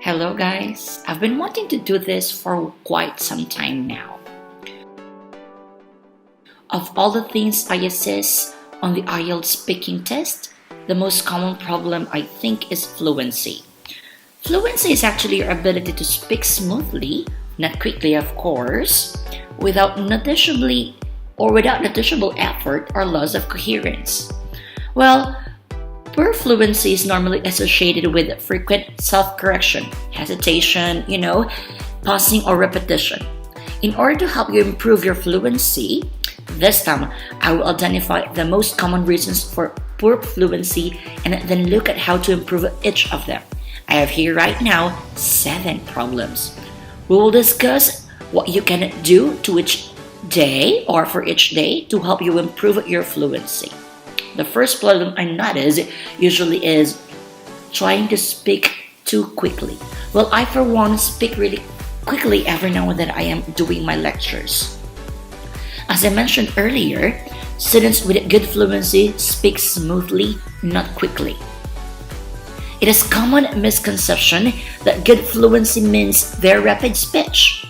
Hello guys, I've been wanting to do this for quite some time now. Of all the things I assess on the IELTS speaking test, the most common problem I think is fluency. Fluency is actually your ability to speak smoothly, not quickly of course, without noticeable effort or loss of coherence. Well, poor fluency is normally associated with frequent self-correction, hesitation, pausing or repetition. In order to help you improve your fluency, this time I will identify the most common reasons for poor fluency and then look at how to improve each of them. I have here right now 7 problems. We will discuss what you can do to each day or for each day to help you improve your fluency. The first problem I notice usually is trying to speak too quickly. Well, I for one speak really quickly every now and then I am doing my lectures. As I mentioned earlier, students with good fluency speak smoothly, not quickly. It is a common misconception that good fluency means very rapid speech.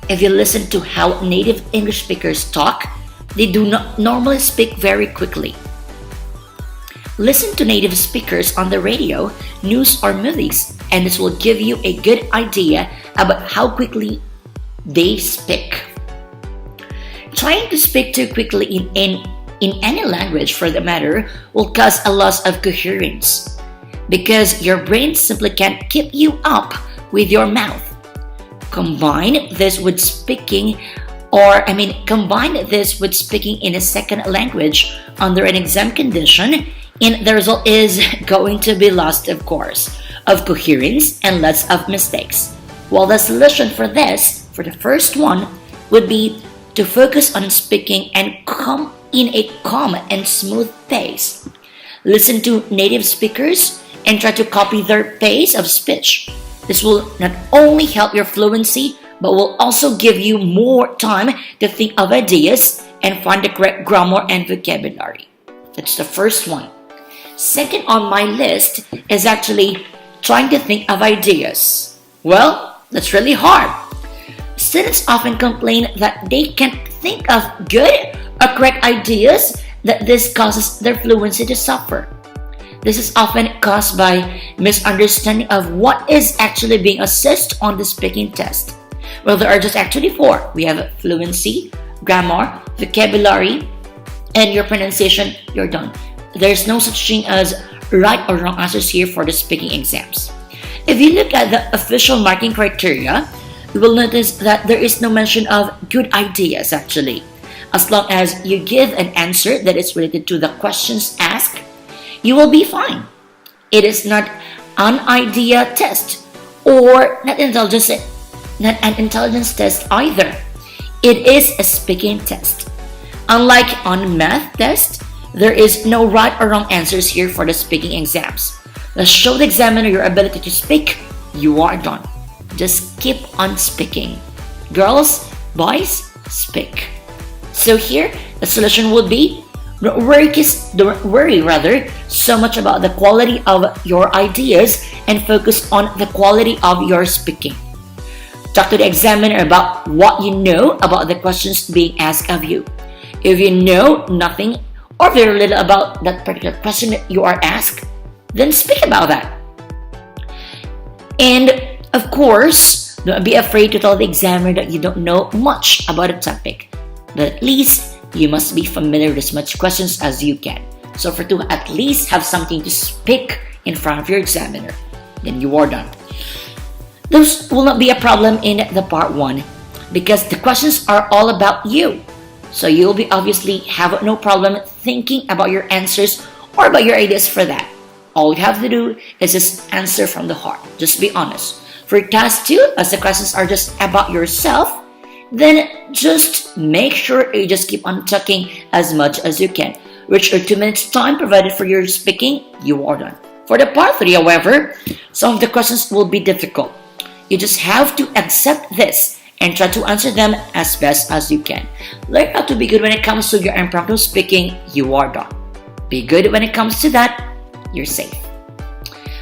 If you listen to how native English speakers talk, they do not normally speak very quickly. Listen to native speakers on the radio, news or movies, and this will give you a good idea about how quickly they speak. Trying to speak too quickly in any language for the matter will cause a loss of coherence because your brain simply can't keep you up with your mouth. Combine this with speaking in a second language under an exam condition, and the result is going to be loss, of course, of coherence and lots of mistakes. Well, the solution for this, for the first one, would be to focus on speaking and come in a calm and smooth pace. Listen to native speakers and try to copy their pace of speech. This will not only help your fluency, but will also give you more time to think of ideas and find the correct grammar and vocabulary. That's the first one. Second on my list is actually trying to think of ideas. Well, that's really hard. Students often complain that they can't think of good or correct ideas, that this causes their fluency to suffer. This is often caused by misunderstanding of what is actually being assessed on the speaking test. Well, there are just actually 4. We have fluency, grammar, vocabulary, and your pronunciation, you're done. There's no such thing as right or wrong answers here for the speaking exams. If you look at the official marking criteria, you will notice that there is no mention of good ideas actually. As long as you give an answer that is related to the questions asked, you will be fine. It is not an idea test or not an intelligence test either. It is a speaking test. Unlike on math test, there is no right or wrong answers here for the speaking exams. Let's show the examiner your ability to speak. You are done. Just keep on speaking. Girls, boys, speak. So here, the solution would be don't worry so much about the quality of your ideas and focus on the quality of your speaking. Talk to the examiner about what you know about the questions being asked of you. If you know nothing or very little about that particular question that you are asked, then speak about that. And of course, don't be afraid to tell the examiner that you don't know much about a topic, but at least you must be familiar with as much questions as you can. So to at least have something to speak in front of your examiner, then you are done. Those will not be a problem in the part 1 because the questions are all about you. So you'll be obviously have no problem thinking about your answers or about your ideas for that. All you have to do is just answer from the heart. Just be honest. For task 2, as the questions are just about yourself, then just make sure you just keep on talking as much as you can. Reach your 2 minutes time provided for your speaking, you are done. For the part 3, however, some of the questions will be difficult. You just have to accept this and try to answer them as best as you can. Learn how to be good when it comes to your impromptu speaking, you are done. Be good when it comes to that, you're safe.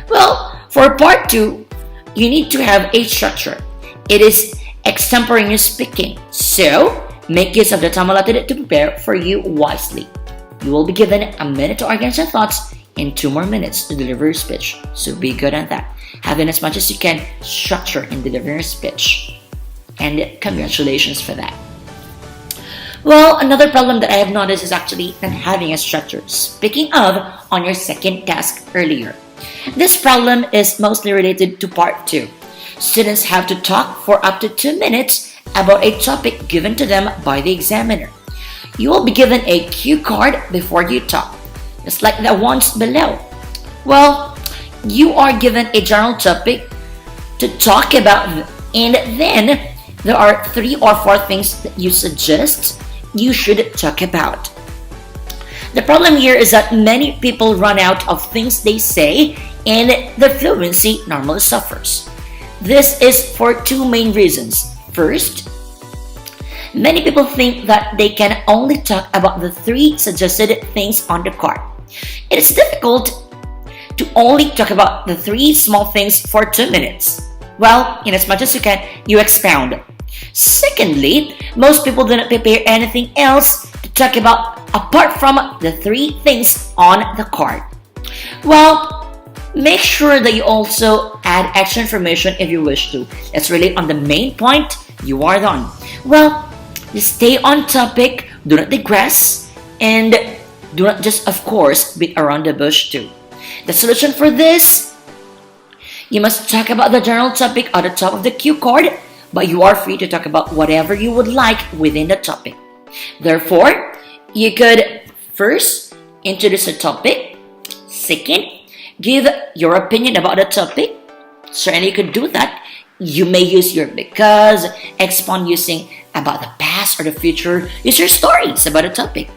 Well, for part 2, you need to have a structure. It is extemporaneous speaking, so make use of the time allotted to prepare for you wisely. You will be given a minute to organize your thoughts and 2 more minutes to deliver your speech, so be good at that. Having as much as you can structure in delivering your speech, and congratulations for that. Well, another problem that I have noticed is actually not having a structure. Speaking of, on your second task earlier, this problem is mostly related to part 2. Students have to talk for up to 2 minutes about a topic given to them by the examiner. You will be given a cue card before you talk, just like the ones below. Well, you are given a general topic to talk about, and then there are 3 or 4 things that you suggest you should talk about. The problem here is that many people run out of things they say, and their fluency normally suffers. This is for 2 main reasons. First, many people think that they can only talk about the 3 suggested things on the card. It is difficult to only talk about the 3 small things for 2 minutes. Well, in as much as you can, you expound. Secondly, most people do not prepare anything else to talk about apart from the 3 things on the card. Well, make sure that you also add extra information if you wish to. Let's relate on the main point. You are done. Well, just stay on topic, do not digress, and do not just, of course, beat around the bush too. The solution for this, you must talk about the general topic at the top of the cue card, but you are free to talk about whatever you would like within the topic. Therefore, you could first introduce a topic. Second, give your opinion about the topic. Certainly you could do that. You may use your because, expound using about the past or the future. Use your stories about a topic.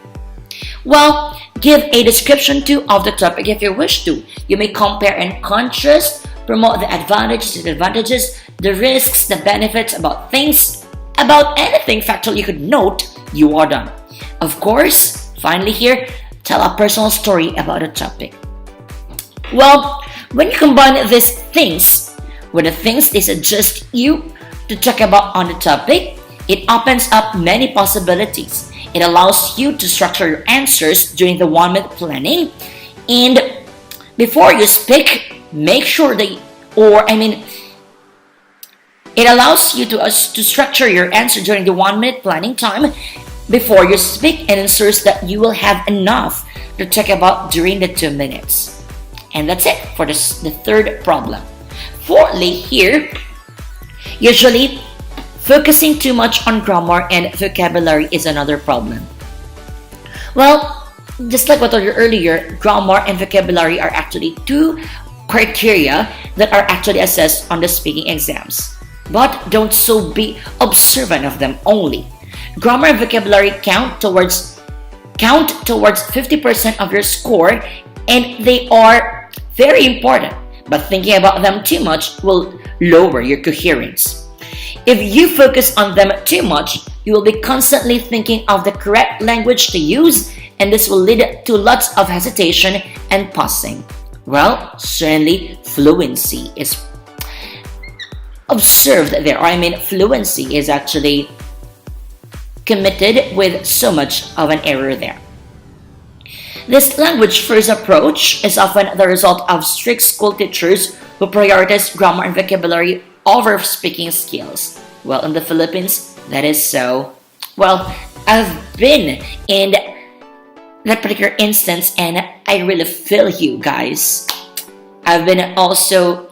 Well, give a description too of the topic if you wish to. You may compare and contrast, promote the advantages, disadvantages, the risks, the benefits about things, about anything factual you could note. You are done. Of course, finally here, tell a personal story about a topic. Well, when you combine these things with the things they suggest you to talk about on the topic, it opens up many possibilities. It allows you to structure your answers during the 1-minute planning, and before you speak, make sure that, it allows you to structure your answer during the 1-minute planning time before you speak, and ensures that you will have enough to talk about during the 2 minutes. And that's it for the third problem. Fourthly, here, usually focusing too much on grammar and vocabulary is another problem. Well, just like what I told you earlier, grammar and vocabulary are actually 2 criteria that are actually assessed on the speaking exams. But don't so be observant of them only. Grammar and vocabulary count towards 50% of your score, and they are very important, but thinking about them too much will lower your coherence. If you focus on them too much, you will be constantly thinking of the correct language to use, and this will lead to lots of hesitation and pausing. Well, certainly fluency is observed there. Fluency is actually committed with so much of an error there. This language first approach is often the result of strict school teachers who prioritize grammar and vocabulary over speaking skills. Well, in the Philippines, that is so. Well, I've been in that particular instance, and I really feel you guys. I've been also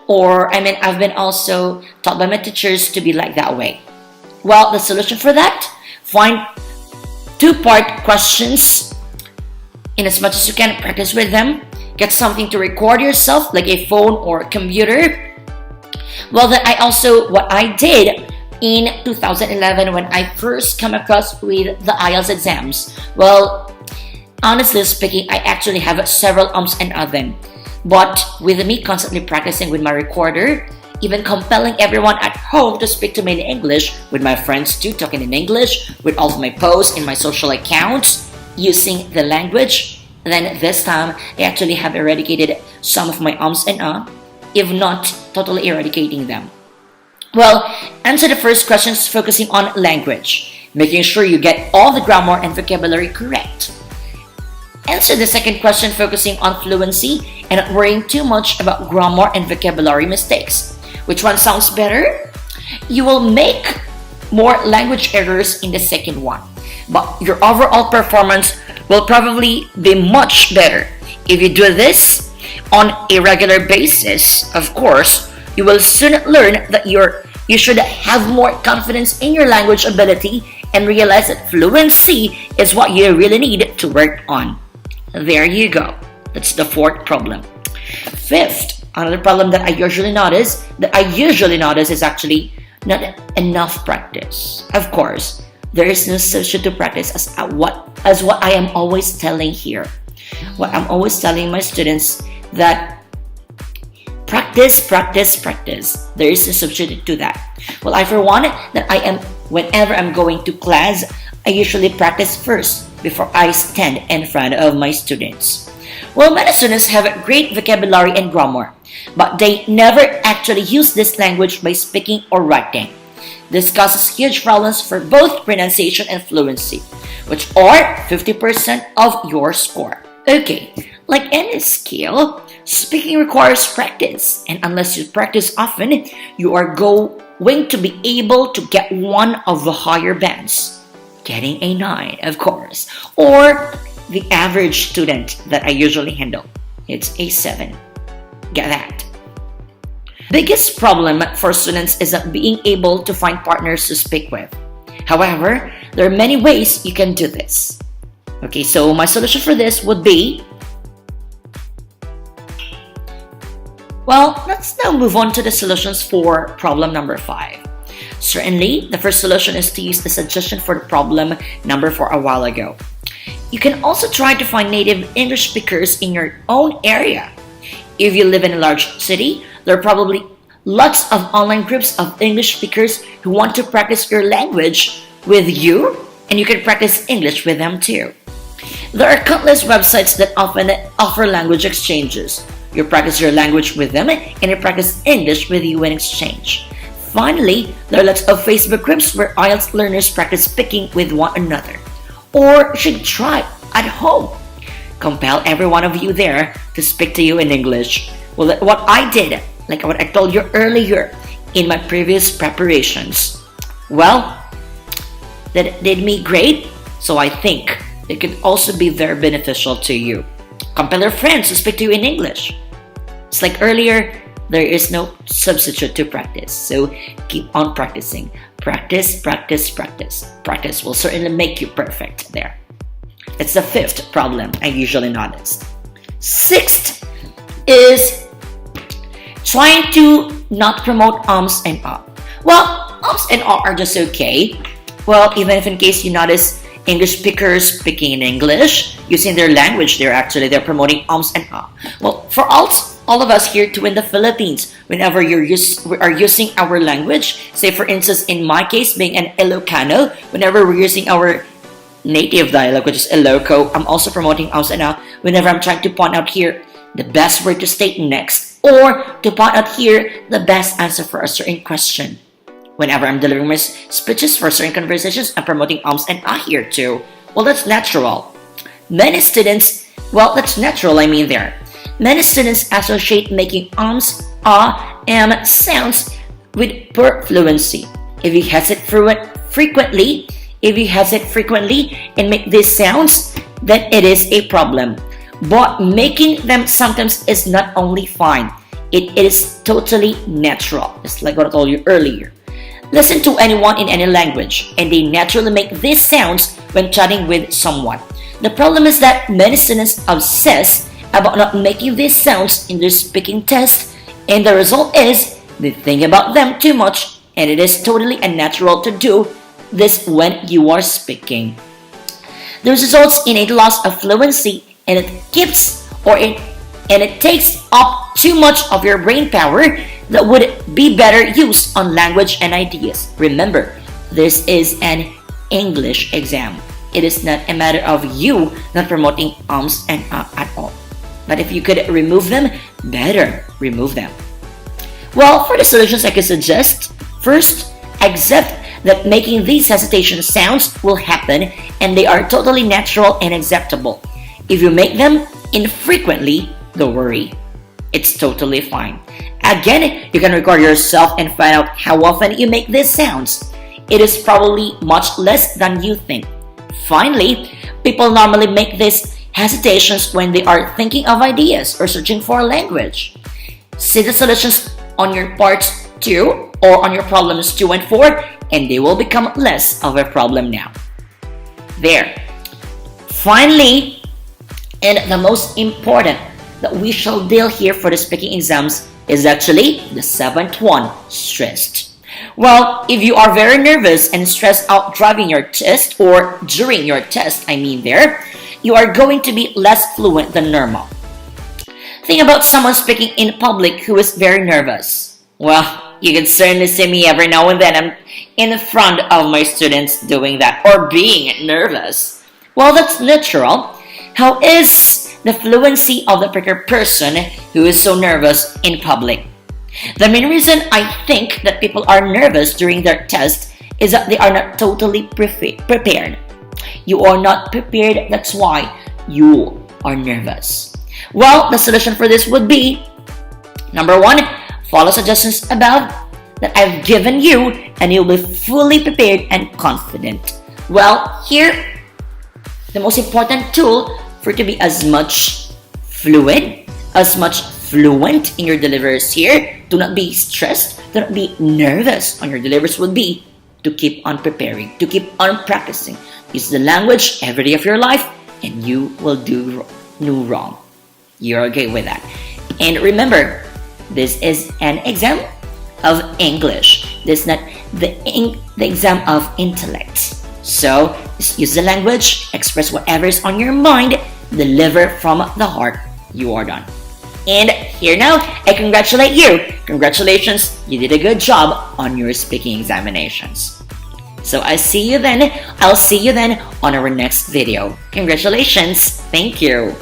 I've been also taught by my teachers to be like that way. Well, the solution for that, find 2-part questions. In as much as you can, practice with them. Get something to record yourself, like a phone or a computer. Well, what I did in 2011 when I first come across with the IELTS exams. Well, honestly speaking, I actually have several ums and ahs. But with me constantly practicing with my recorder, even compelling everyone at home to speak to me in English, with my friends too talking in English, with all of my posts in my social accounts using the language, then this time I actually have eradicated some of my ums and ahs. if not totally eradicating them? Well, answer the first questions focusing on language, making sure you get all the grammar and vocabulary correct. Answer the second question focusing on fluency and not worrying too much about grammar and vocabulary mistakes. Which one sounds better? You will make more language errors in the second one, but your overall performance will probably be much better. If you do this on a regular basis, of course, you will soon learn that you should have more confidence in your language ability and realize that fluency is what you really need to work on. There you go. That's the fourth problem. Fifth, another problem that I usually notice is actually not enough practice. Of course, there is no substitute to practice as what I am always telling here. What I'm always telling my students that practice. There is a substitute to that. Well, I for one, whenever I'm going to class, I usually practice first before I stand in front of my students. Well, many students have great vocabulary and grammar, but they never actually use this language by speaking or writing. This causes huge problems for both pronunciation and fluency, which are 50% of your score. Okay, like any skill, speaking requires practice, and unless you practice often, you are going to be able to get one of the higher bands, getting a 9, of course, or the average student that I usually handle, it's a 7. Get that? Biggest problem for students is not being able to find partners to speak with. However, there are many ways you can do this. Okay, so my solution for this would be, well, let's now move on to the solutions for problem number 5. Certainly, the first solution is to use the suggestion for the problem number 4 a while ago. You can also try to find native English speakers in your own area. If you live in a large city, there are probably lots of online groups of English speakers who want to practice your language with you, and you can practice English with them too. There are countless websites that often offer language exchanges. You practice your language with them, and you practice English with you in exchange. Finally, there are lots of Facebook groups where IELTS learners practice speaking with one another. Or you should try at home. Compel every one of you there to speak to you in English. Well, what I did, like what I told you earlier in my previous preparations, well, that did me great, so I think it could also be very beneficial to you. Compel your friends to speak to you in English. It's like earlier, there is no substitute to practice, so keep on practicing. Practice will certainly make you perfect there. It's the 5th problem I usually notice. 6th is trying to not promote ums and ah. Well, ums and ah are just okay. Well, even if in case you notice English speakers speaking in English, using their language, they're promoting ums and ah. Well, for all of us here too in the Philippines, whenever we are using our language, say for instance in my case being an Ilocano, whenever we're using our native dialect, which is Iloco, I'm also promoting ums and ah whenever I'm trying to point out here the best word to state next, or to point out here the best answer for a certain question. Whenever I'm delivering my speeches for certain conversations, I'm promoting ums and ah here too. Well, that's natural. Many students associate making ums, ah, sounds with poor fluency. If you hesitate frequently and make these sounds, then it is a problem. But making them sometimes is not only fine, it is totally natural. It's like what I told you earlier. Listen to anyone in any language, and they naturally make these sounds when chatting with someone. The problem is that many students obsess about not making these sounds in their speaking test, and the result is they think about them too much, and it is totally unnatural to do this when you are speaking. This results in a loss of fluency, and it takes up too much of your brain power that would be better used on language and ideas. Remember, this is an English exam. It is not a matter of you not promoting ums and ah at all. But if you could remove them, better remove them. Well, for the solutions I could suggest, first, accept that making these hesitation sounds will happen and they are totally natural and acceptable. If you make them infrequently, don't worry. It's totally fine. Again, you can record yourself and find out how often you make these sounds. It is probably much less than you think. Finally, people normally make these hesitations when they are thinking of ideas or searching for a language. See the solutions on your parts 2 or on your problems 2 and 4 and they will become less of a problem now. There. Finally, and the most important that we shall deal here for the speaking exams is actually the 7th one, stressed. Well, if you are very nervous and stressed out driving your test or during your test, you are going to be less fluent than normal. Think about someone speaking in public who is very nervous. Well, you can certainly see me every now and then. I'm in front of my students doing that or being nervous. Well, that's natural. How is the fluency of the particular person who is so nervous in public? The main reason I think that people are nervous during their test is that they are not totally prepared. You are not prepared, that's why you are nervous. Well, the solution for this would be, number 1, follow suggestions above that I've given you and you'll be fully prepared and confident. Well, here, the most important tool for you to be as much fluent, as much fluent in your deliveries here, do not be stressed, do not be nervous on your deliveries would be to keep on preparing, to keep on practicing. Use the language every day of your life and you will do no wrong. You're okay with that. And remember, this is an exam of English. This is not the exam of intellect. So, just use the language, express whatever is on your mind, deliver from the heart. You are done. And here now, I congratulate you. Congratulations, you did a good job on your speaking examinations. So I'll see you then on our next video. Congratulations. Thank you.